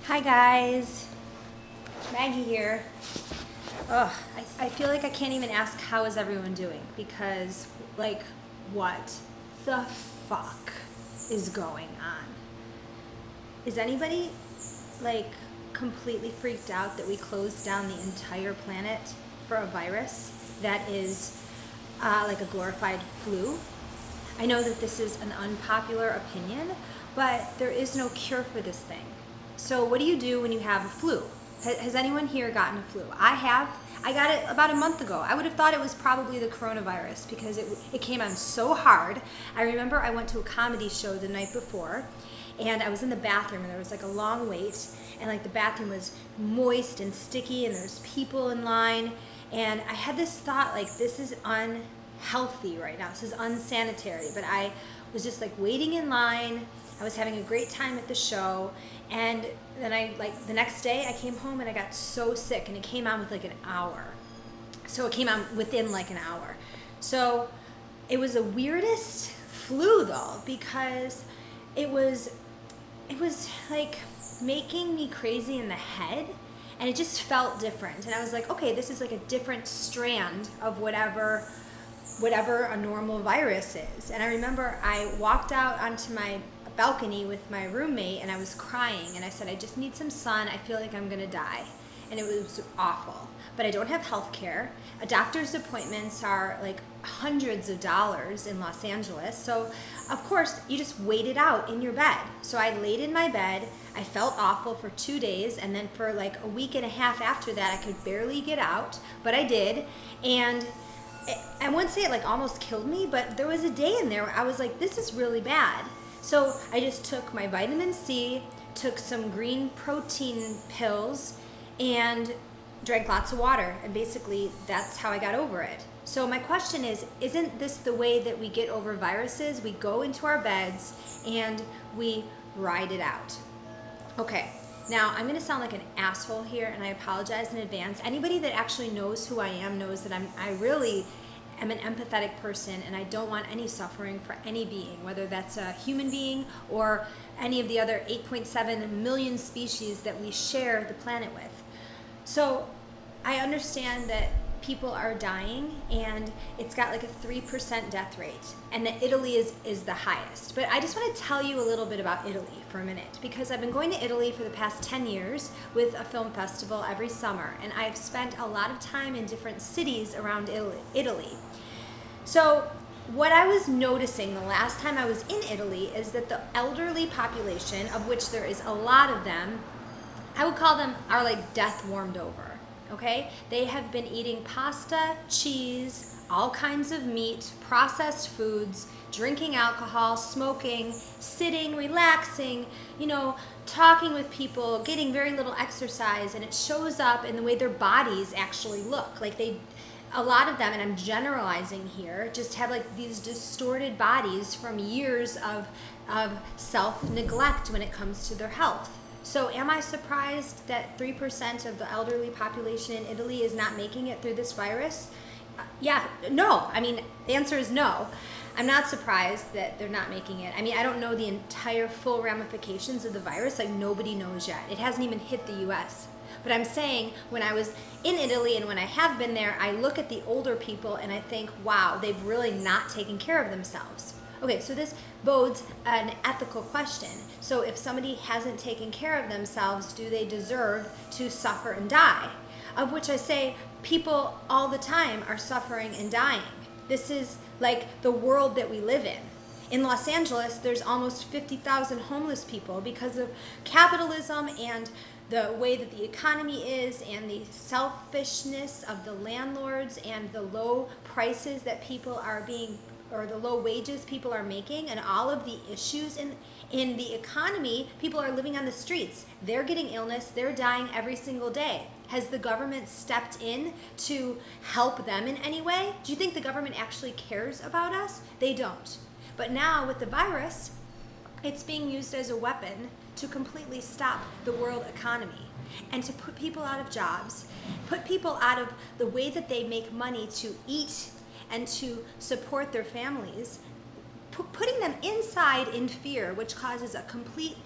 Hi guys, Maggie here. Ugh, I feel like I can't even ask how is everyone doing because like what the fuck is going on? Is anybody like completely freaked out that we closed down the entire planet for a virus that is like a glorified flu? I know that this is an unpopular opinion, but there is no cure for this thing. So what do you do when you have a flu? Has anyone here gotten a flu? I have. I got it about a month ago. I would have thought it was probably the coronavirus because it came on so hard. I remember I went to a comedy show the night before and I was in the bathroom and there was like a long wait and like the bathroom was moist and sticky and there's people in line and I had this thought like this is unhealthy right now. This is unsanitary, but I was just like waiting in line. I was having a great time at the show, and then I like the next day I came home and I got so sick, and it came on with like an hour. So it came on within like an hour. So it was the weirdest flu though because it was like making me crazy in the head, and it just felt different. And I was like, okay, this is like a different strand of whatever a normal virus is. And I remember I walked out onto my balcony with my roommate and I was crying and I said, I just need some sun. I feel like I'm gonna die. And it was awful. But I don't have health care. A doctor's appointments are like hundreds of dollars in Los Angeles. So of course you just wait it out in your bed. So I laid in my bed. I felt awful for 2 days, and then for like a week and a half after that I could barely get out, but I did. And I wouldn't say it like almost killed me, but there was a day in there where I was like, this is really bad. So I just took my vitamin C, took some green protein pills, and drank lots of water. And basically that's how I got over it. So my question is, isn't this the way that we get over viruses? We go into our beds and we ride it out. Okay. Now, I'm going to sound like an asshole here, and I apologize in advance. Anybody that actually knows who I am knows that I really am an empathetic person, and I don't want any suffering for any being, whether that's a human being or any of the other 8.7 million species that we share the planet with. So I understand that people are dying, and it's got like a 3% death rate, and that Italy is the highest. But I just want to tell you a little bit about Italy for a minute, because I've been going to Italy for the past 10 years with a film festival every summer, and I've spent a lot of time in different cities around Italy. So what I was noticing the last time I was in Italy is that the elderly population, of which there is a lot of them, I would call them are like death warmed over. Okay? They have been eating pasta, cheese, all kinds of meat, processed foods, drinking alcohol, smoking, sitting, relaxing, talking with people, getting very little exercise, and it shows up in the way their bodies actually look. Like a lot of them, and I'm generalizing here, just have like these distorted bodies from years of self-neglect when it comes to their health. So am I surprised that 3% of the elderly population in Italy is not making it through this virus? Yeah, no. I mean, the answer is no. I'm not surprised that they're not making it. I mean, I don't know the entire full ramifications of the virus. Like, nobody knows yet. It hasn't even hit the US. But I'm saying when I was in Italy and when I have been there, I look at the older people and I think, wow, they've really not taken care of themselves. Okay, so this bodes an ethical question. So if somebody hasn't taken care of themselves, do they deserve to suffer and die? Of which I say people all the time are suffering and dying. This is like the world that we live in. In Los Angeles, there's almost 50,000 homeless people because of capitalism and the way that the economy is, and the selfishness of the landlords, and the low prices that people are being, or the low wages people are making, and all of the issues in the economy. People are living on the streets. They're getting illness. They're dying every single day. Has the government stepped in to help them in any way? Do you think the government actually cares about us? They don't. But now with the virus, it's being used as a weapon to completely stop the world economy and to put people out of jobs, put people out of the way that they make money to eat and to support their families, putting them inside in fear, which causes a complete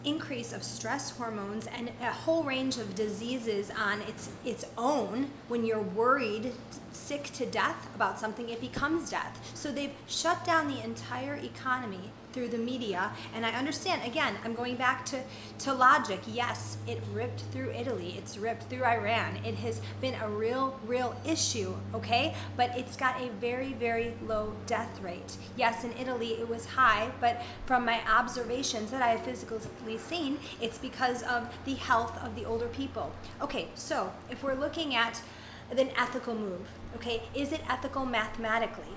increase of stress hormones and a whole range of diseases on its own. When you're worried, sick to death about something, it becomes death. So they've shut down the entire economy through the media. And I understand, again, I'm going back to logic. Yes, it ripped through Italy. It's ripped through Iran. It has been a real issue, okay? But it's got a very, very low death rate. Yes, in Italy it was high, but from my observations that I have physically seen, it's because of the health of the older people. Okay, so if we're looking at an ethical move, okay, is it ethical mathematically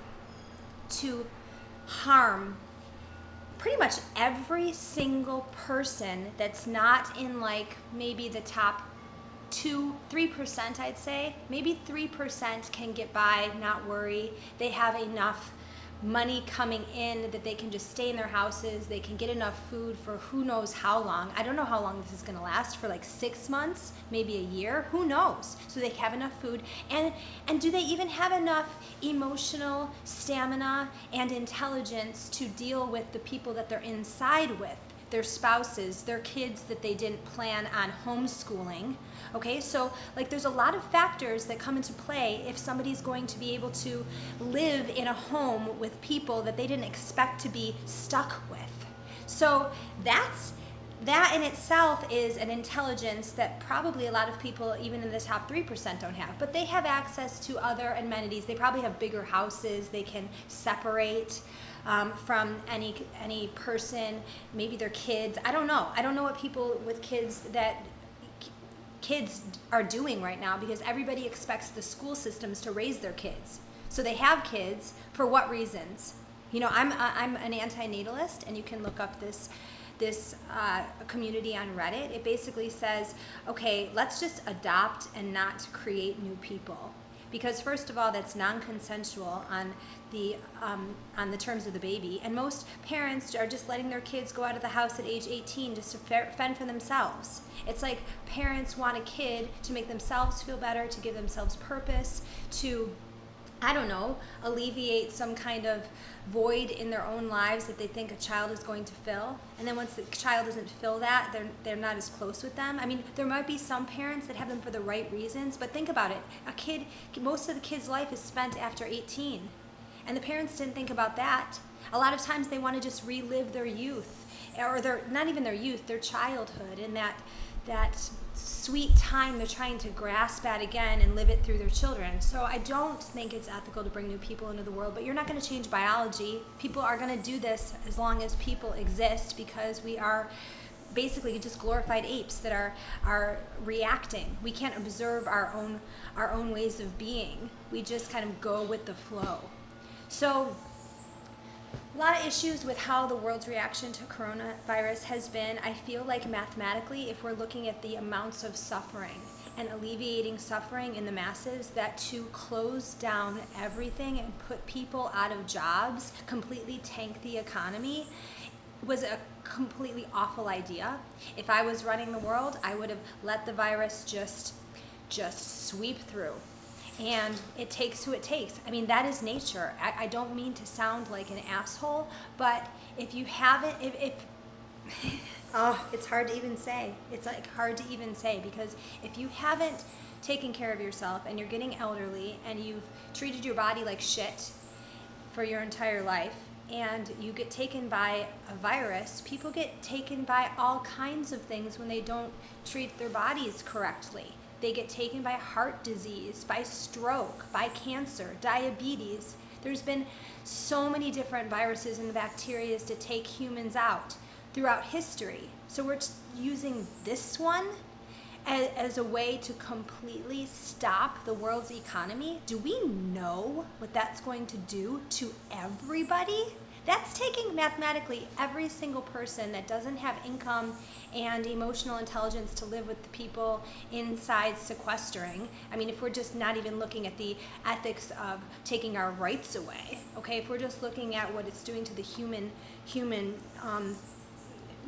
to harm pretty much every single person that's not in like maybe the top 2-3%, I'd say? Maybe 3% can get by, not worry. They have enough money coming in that they can just stay in their houses. They can get enough food for who knows how long. I don't know how long this is going to last, for like 6 months, maybe a year, who knows? So they have enough food. And do they even have enough emotional stamina and intelligence to deal with the people that they're inside with? Their spouses, their kids that they didn't plan on homeschooling. Okay, so like there's a lot of factors that come into play if somebody's going to be able to live in a home with people that they didn't expect to be stuck with. So that in itself is an intelligence that probably a lot of people, even in the top 3%, don't have. But they have access to other amenities. They probably have bigger houses. They can separate from any person, maybe their kids. I don't know. I don't know what people with kids are doing right now, because everybody expects the school systems to raise their kids. So they have kids for what reasons? You know, I'm an antinatalist, and you can look up this community on Reddit. It basically says, okay, let's just adopt and not create new people. Because first of all, that's non-consensual on the terms of the baby, and most parents are just letting their kids go out of the house at age 18 just to fend for themselves. It's like parents want a kid to make themselves feel better, to give themselves purpose, to, I don't know, alleviate some kind of void in their own lives that they think a child is going to fill. And then once the child doesn't fill that, they're not as close with them. I mean, there might be some parents that have them for the right reasons, but think about it. A kid, most of the kid's life is spent after 18. And the parents didn't think about that. A lot of times they want to just relive their youth, or not even their youth, their childhood, and that sweet time they're trying to grasp at again and live it through their children. So I don't think it's ethical to bring new people into the world, but you're not going to change biology. People are going to do this as long as people exist, because we are basically just glorified apes that are reacting. We can't observe our own ways of being. We just kind of go with the flow. So a lot of issues with how the world's reaction to coronavirus has been. I feel like mathematically, if we're looking at the amounts of suffering and alleviating suffering in the masses, that to close down everything and put people out of jobs, completely tank the economy, was a completely awful idea. If I was running the world, I would have let the virus just sweep through. And it takes who it takes. I mean, that is nature. I don't mean to sound like an asshole, but if you haven't, it's hard to even say. It's like hard to even say, because if you haven't taken care of yourself and you're getting elderly and you've treated your body like shit for your entire life, and you get taken by a virus, people get taken by all kinds of things when they don't treat their bodies correctly. They get taken by heart disease, by stroke, by cancer, diabetes. There's been so many different viruses and bacteria to take humans out throughout history. So we're using this one as a way to completely stop the world's economy. Do we know what that's going to do to everybody? That's taking mathematically every single person that doesn't have income and emotional intelligence to live with the people inside sequestering. I mean, if we're just not even looking at the ethics of taking our rights away, okay? If we're just looking at what it's doing to the human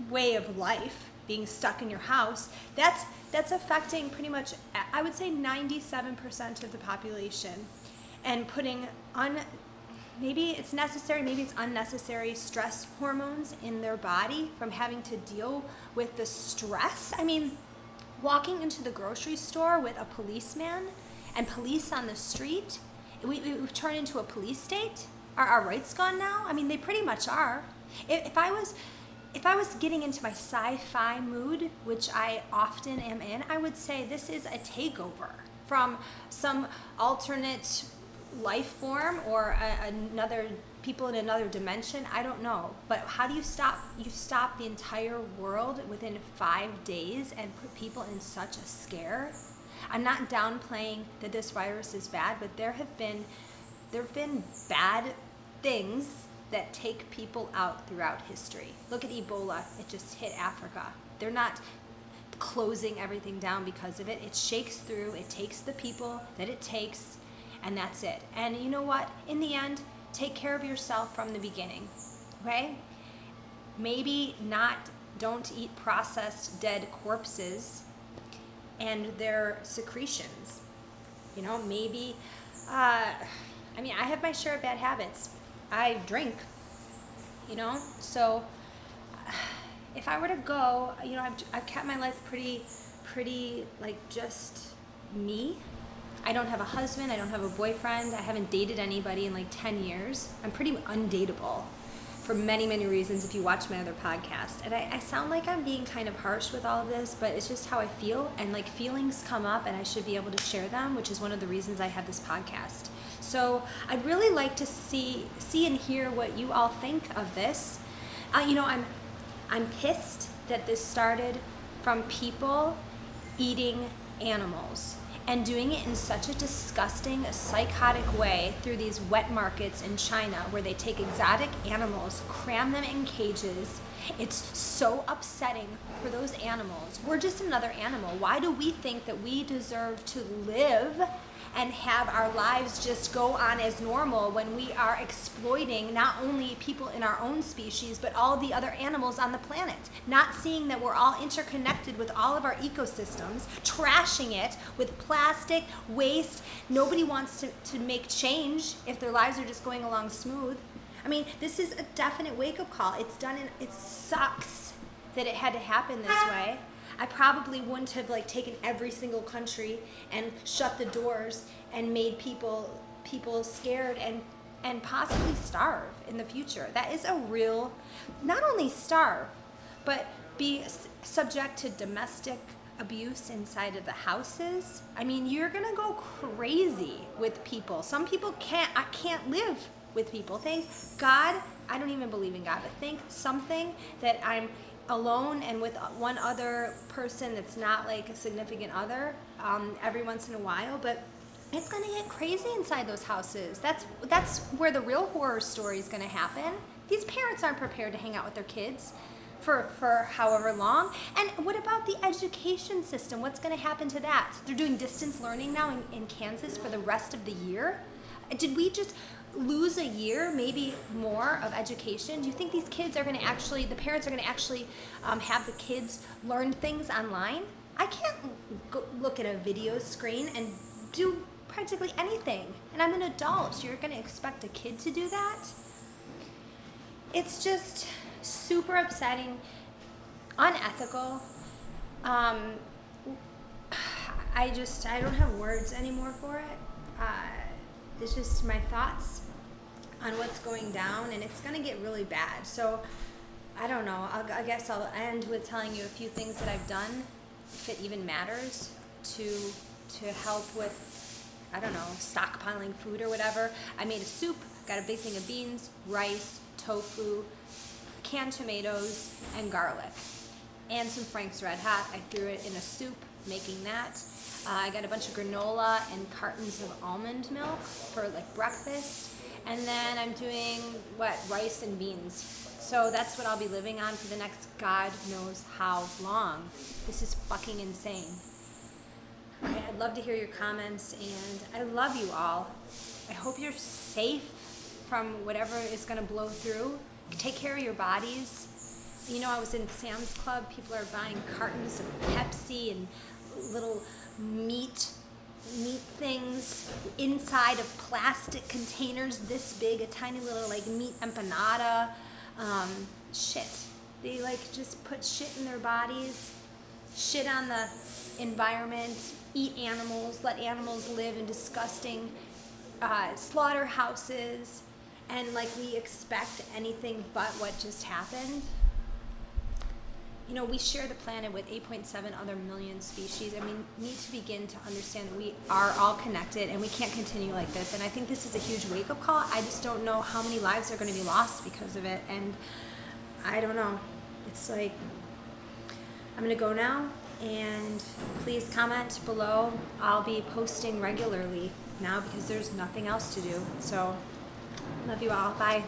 way of life, being stuck in your house, that's affecting pretty much, I would say 97% of the population, and putting maybe it's necessary, maybe it's unnecessary stress hormones in their body from having to deal with the stress. I mean, walking into the grocery store with a policeman and police on the street, we've turned into a police state. Are our rights gone now? I mean, they pretty much are. If I was getting into my sci-fi mood, which I often am in, I would say this is a takeover from some alternate life form or another people in another dimension. I don't know. But how do you stop? You stop the entire world within 5 days and put people in such a scare. I'm not downplaying that this virus is bad, but there have been bad things that take people out throughout history. Look at Ebola. It just hit Africa. They're not closing everything down because of it. It shakes through. It takes the people that it takes, and that's it. And you know what? In the end, take care of yourself from the beginning, okay? Maybe don't eat processed dead corpses and their secretions. You know, maybe, I have my share of bad habits. I drink, you know, so if I were to go, you know, I've kept my life pretty like just me. I don't have a husband, I don't have a boyfriend, I haven't dated anybody in like 10 years. I'm pretty undateable for many, many reasons if you watch my other podcast. And I sound like I'm being kind of harsh with all of this, but it's just how I feel, and like feelings come up and I should be able to share them, which is one of the reasons I have this podcast. So I'd really like to see and hear what you all think of this. You know, I'm pissed that this started from people eating animals and doing it in such a disgusting, psychotic way through these wet markets in China where they take exotic animals, cram them in cages. It's so upsetting for those animals. We're just another animal. Why do we think that we deserve to live and have our lives just go on as normal when we are exploiting not only people in our own species, but all the other animals on the planet? Not seeing that we're all interconnected with all of our ecosystems, trashing it with plastic, waste. Nobody wants to make change if their lives are just going along smooth. I mean, this is a definite wake-up call. It sucks that it had to happen this way. I probably wouldn't have like taken every single country and shut the doors and made people scared and possibly starve in the future. That is a real, not only starve, but be subject to domestic abuse inside of the houses. I mean, you're gonna go crazy with people. Some people I can't live with people. Thank God, I don't even believe in God, but thank something that I'm alone and with one other person that's not like a significant other every once in a while. But it's gonna get crazy inside those houses. That's where the real horror story is gonna happen. These parents aren't prepared to hang out with their kids for however long. And what about the education system? What's gonna happen to that? They're doing distance learning now in Kansas for the rest of the year. Did we just lose a year, maybe more, of education? Do you think these kids are going to actually, the parents are going to actually have the kids learn things online? I can't go look at a video screen and do practically anything. And I'm an adult. You're going to expect a kid to do that? It's just super upsetting, unethical. I don't have words anymore for it. It's just my thoughts on what's going down, and it's going to get really bad. So I don't know. I guess I'll end with telling you a few things that I've done, if it even matters, to help with, I don't know, stockpiling food or whatever. I made a soup, got a big thing of beans, rice, tofu, canned tomatoes, and garlic, and some Frank's Red Hot. I threw it in a soup, making that. I got a bunch of granola and cartons of almond milk for like breakfast. And then I'm doing, rice and beans. So that's what I'll be living on for the next God knows how long. This is fucking insane. Okay, I'd love to hear your comments, and I love you all. I hope you're safe from whatever is gonna blow through. Take care of your bodies. You know, I was in Sam's Club. People are buying cartons of Pepsi and little meat meat things inside of plastic containers this big, a tiny little like meat empanada. Shit. They like just put shit in their bodies, shit on the environment, eat animals, let animals live in disgusting slaughterhouses, and like we expect anything but what just happened. You know, we share the planet with 8.7 other million species, and we need to begin to understand that we are all connected and we can't continue like this. And I think this is a huge wake-up call. I just don't know how many lives are going to be lost because of it. And I don't know. It's like, I'm going to go now, and please comment below. I'll be posting regularly now because there's nothing else to do. So, love you all. Bye.